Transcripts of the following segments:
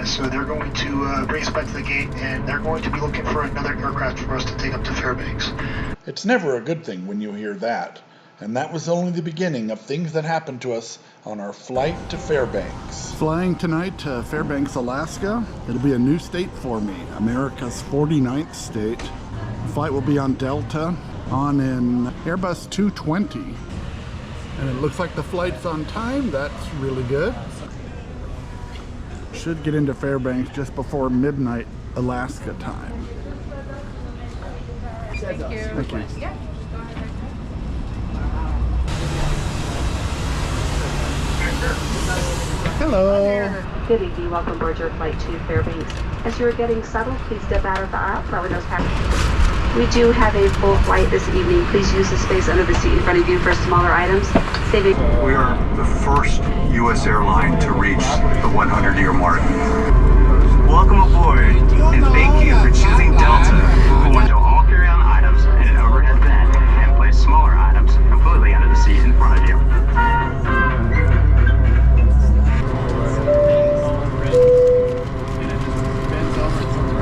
so they're going to bring us back to the gate, and they're going to be looking for another aircraft for us to take up to Fairbanks. It's never a good thing when you hear that, and that was only the beginning of things that happened to us on our flight to Fairbanks. Flying tonight to Fairbanks, Alaska. It'll be a new state for me, America's 49th state. The flight will be on Delta, on an Airbus 220. And it looks like the flight's on time. That's really good. Should get into Fairbanks just before midnight Alaska time. Thank you. Thank you. Yeah. Hello. Good evening. Welcome aboard your flight to Fairbanks. As you're getting settled, please step out of the aisle for our windows passengers. We do have a full flight this evening. Please use the space under the seat in front of you for smaller items. Saving. We are the first U.S. airline to reach the 100-year mark. Welcome aboard, and thank you for choosing Delta. We'll window all carry-on items in an overhead bin and place smaller items completely under the seat in front of you.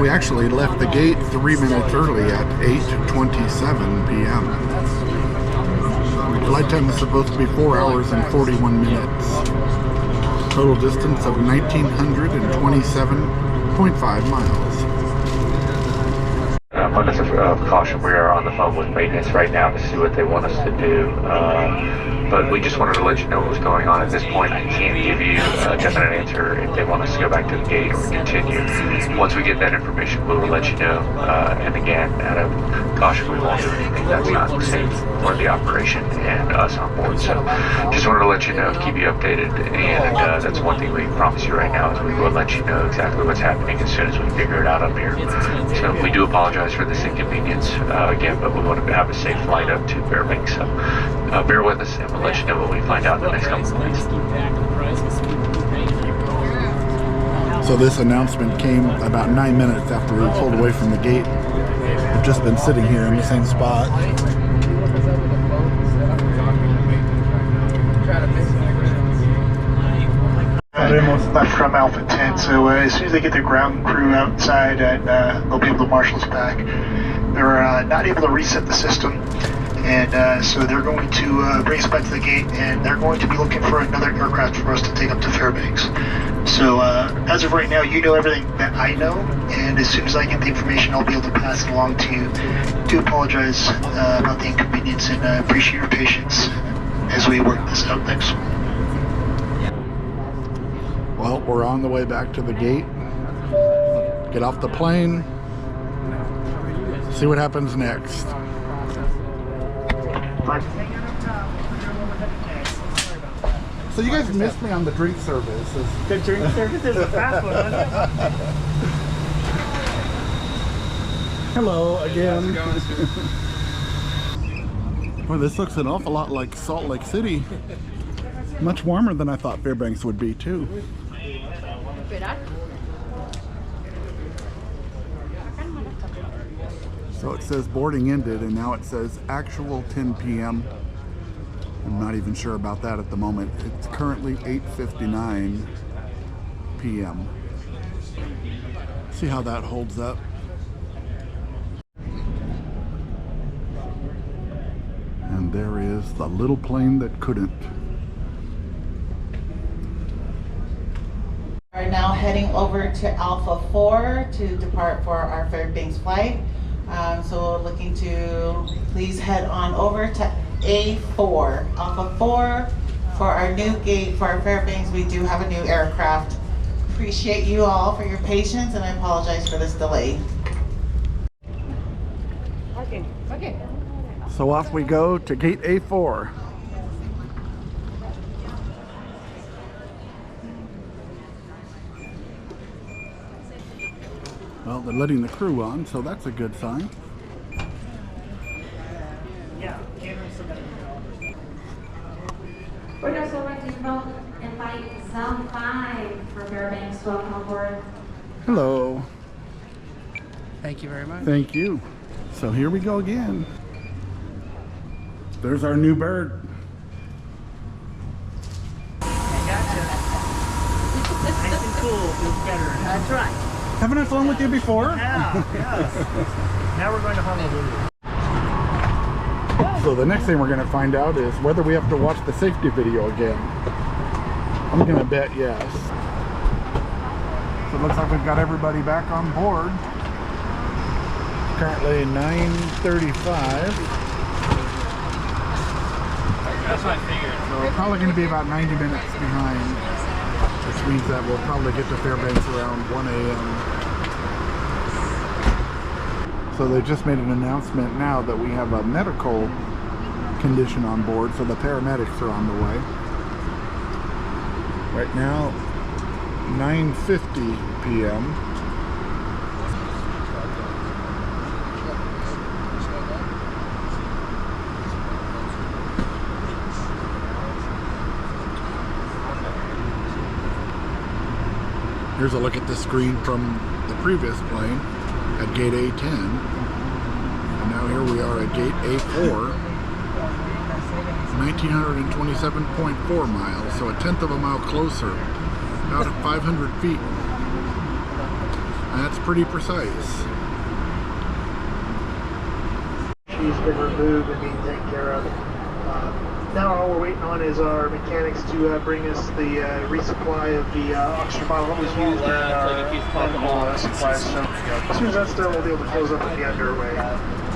We actually left the gate 3 minutes early at 8:27 p.m. Flight time is supposed to be 4 hours and 41 minutes. Total distance of 1,927.5 miles. Abundance of caution. We are on the phone with maintenance right now to see what they want us to do. But we just wanted to let you know what was going on. At this point, I can't give you a definite answer if they want us to go back to the gate or continue. Once we get that information, we will let you know. And again, out of caution, we won't do anything that's not safe for the operation and us on board. So just wanted to let you know, keep you updated. And that's one thing we can promise you right now is we will let you know exactly what's happening as soon as we figure it out up here. So we do apologize for this inconvenience again, but we want to have a safe flight up to Fairbanks. So bear with us, and we'll let you know what we find out in the next couple of minutes. So this announcement came about 9 minutes after we pulled away from the gate. We've just been sitting here in the same spot. Left from Alpha 10, so as soon as they get their ground crew outside, and they'll be able to marshal us back. They're not able to reset the system, and so they're going to bring us back to the gate, and they're going to be looking for another aircraft for us to take up to Fairbanks. So as of right now, you know everything that I know, and as soon as I get the information, I'll be able to pass it along to you. Do apologize about the inconvenience, and appreciate your patience as we work this out. Thanks. Well, we're on the way back to the gate. Get off the plane. See what happens next. So you guys missed me on the drink service. The drink service is a fast one, wasn't it? Hello again. Well, this looks an awful lot like Salt Lake City. Much warmer than I thought Fairbanks would be too. So it says boarding ended, and now it says actual 10 p.m. I'm not even sure about that at the moment. It's currently 8:59 p.m. See how that holds up. And there is the little plane that couldn't. Are now heading over to Alpha 4 to depart for our Fairbanks flight. So we're looking to please head on over to A4, Alpha 4 for our new gate for our Fairbanks. We do have a new aircraft. Appreciate you all for your patience, and I apologize for this delay. Okay. So off we go to gate A4. Well, they're letting the crew on, so that's a good sign. Yeah. Windows over to both invite Zone 5 for Fairbanks. Welcome aboard. Hello. Thank you very much. Thank you. So here we go again. There's our new bird. I gotcha. Nice and cool. Feels bad. better. That's right. Haven't I flown with you before? Yeah, yes. Now we're going to Honolulu. So the next thing we're going to find out is whether we have to watch the safety video again. I'm going to bet yes. So it looks like we've got everybody back on board. Currently 9:35. That's what I figured. So we're probably going to be about 90 minutes behind, which means that we'll probably get to Fairbanks around 1 a.m. So they just made an announcement now that we have a medical condition on board, so the paramedics are on the way. Right now, 9:50 p.m. Here's a look at the screen from the previous plane at gate A10. And now here we are at gate A4. 1,927.4 miles, so a tenth of a mile closer, about 500 feet. That's pretty precise. She's been removed and being taken care of. Now all we're waiting on is our mechanics to bring us the resupply of the oxygen bottle that was used in our medical supplies. So as soon as that's done, we'll be able to close up and be underway.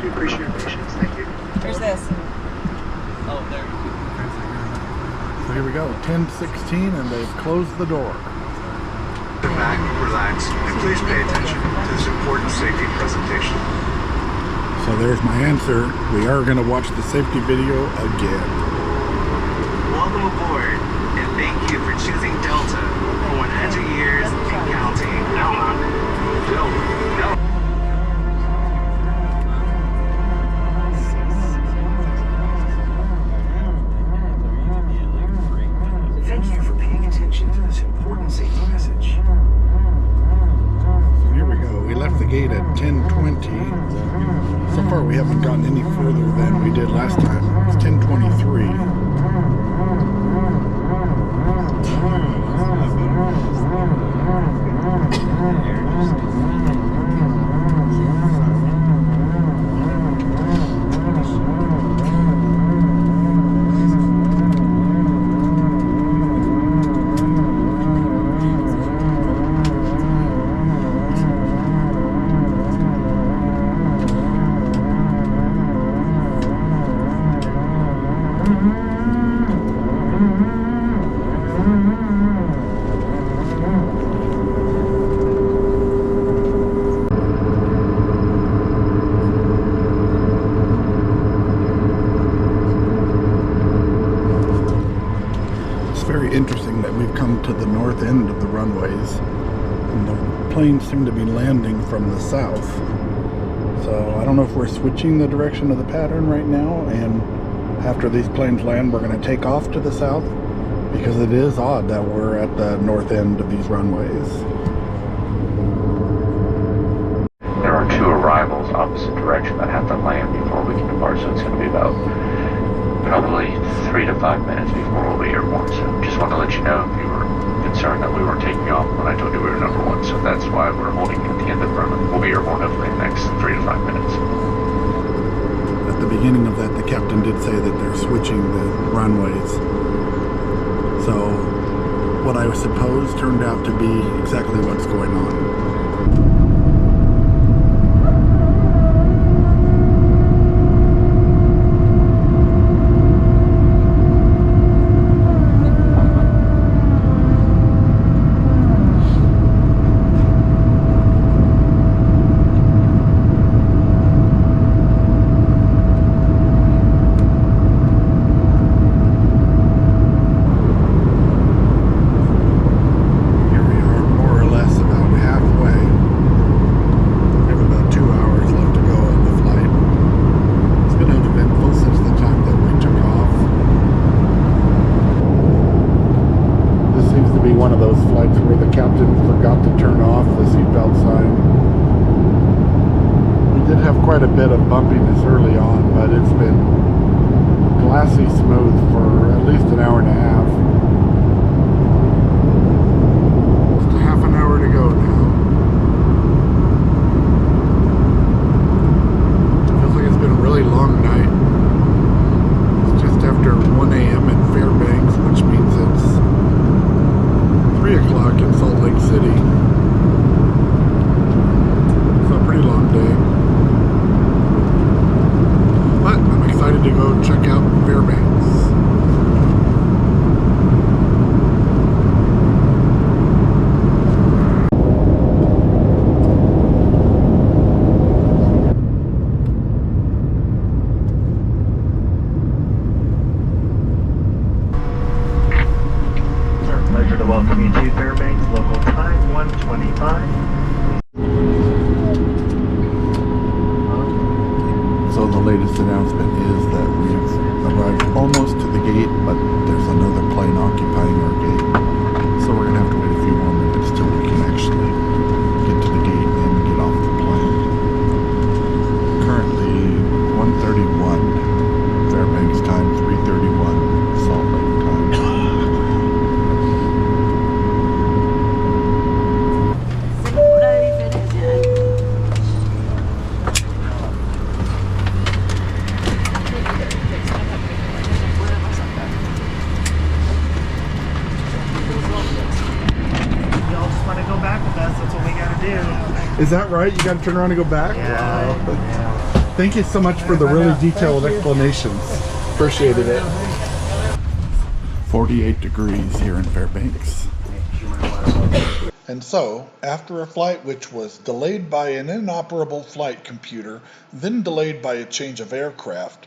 We appreciate your patience. Thank you. Here's this. Oh, there. So here we go, 10:16, and they've closed the door. Sit back, relax, and please pay attention to this important safety presentation. So there's my answer. We are going to watch the safety video again. Welcome aboard, and thank you for choosing Delta for 100 years and counting. Delta. Thank you for paying attention to this important safety message. So here we go. We left the gate at 10:20. So far we haven't gotten any further than we did last time. It's 10:23. Interesting that we've come to the north end of the runways and the planes seem to be landing from the south. So I don't know if we're switching the direction of the pattern right now, and after these planes land we're going to take off to the south, because it is odd that we're at the north end of these runways. There are two arrivals opposite direction that have to land before we can depart, so it's going to be about probably 3 to 5 minutes before we'll be airborne. So just want to let you know if you were concerned that we weren't taking off when I told you we were number one. So that's why we're holding at the end of the runway. We'll be airborne hopefully in the next 3 to 5 minutes. At the beginning of that, the captain did say that they're switching the runways. So what I suppose turned out to be exactly what's going on. One of those flights where the captain forgot to turn off the seatbelt sign. We did have quite a bit of bumpiness early on, but it's been glassy smooth for at least an hour and a half. Just a half an hour to go So the latest announcement is that we've arrived almost to the gate, but there's another plane occupying our gate. So we're going to have to wait a few more minutes till we can actually get to the gate and get off the plane. Currently 1:31 Fairbanks time, 3:31 Salt Lake time. Is that right? You got to turn around and go back? Yeah. Wow. Thank you so much for the really detailed explanations. Appreciated it. 48 degrees here in Fairbanks. And so, after a flight which was delayed by an inoperable flight computer, then delayed by a change of aircraft,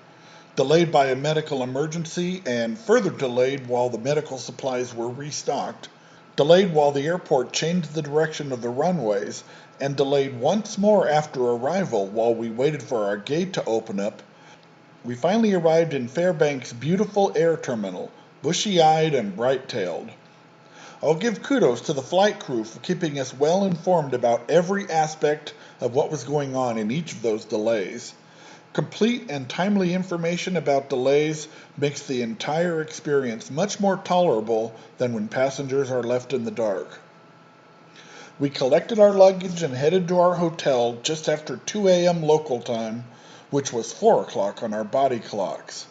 delayed by a medical emergency, and further delayed while the medical supplies were restocked, delayed while the airport changed the direction of the runways, and delayed once more after arrival while we waited for our gate to open up, we finally arrived in Fairbanks' beautiful air terminal, bushy-eyed and bright-tailed. I'll give kudos to the flight crew for keeping us well informed about every aspect of what was going on in each of those delays. Complete and timely information about delays makes the entire experience much more tolerable than when passengers are left in the dark. We collected our luggage and headed to our hotel just after 2 a.m. local time, which was 4 o'clock on our body clocks.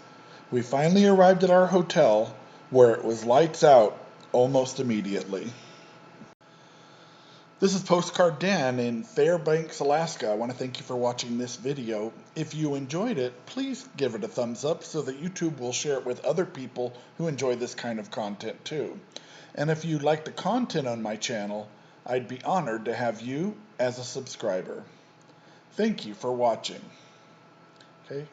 We finally arrived at our hotel, where it was lights out almost immediately. This is Postcard Dan in Fairbanks, Alaska. I want to thank you for watching this video. If you enjoyed it, please give it a thumbs up so that YouTube will share it with other people who enjoy this kind of content too. And if you like the content on my channel, I'd be honored to have you as a subscriber. Thank you for watching. Okay.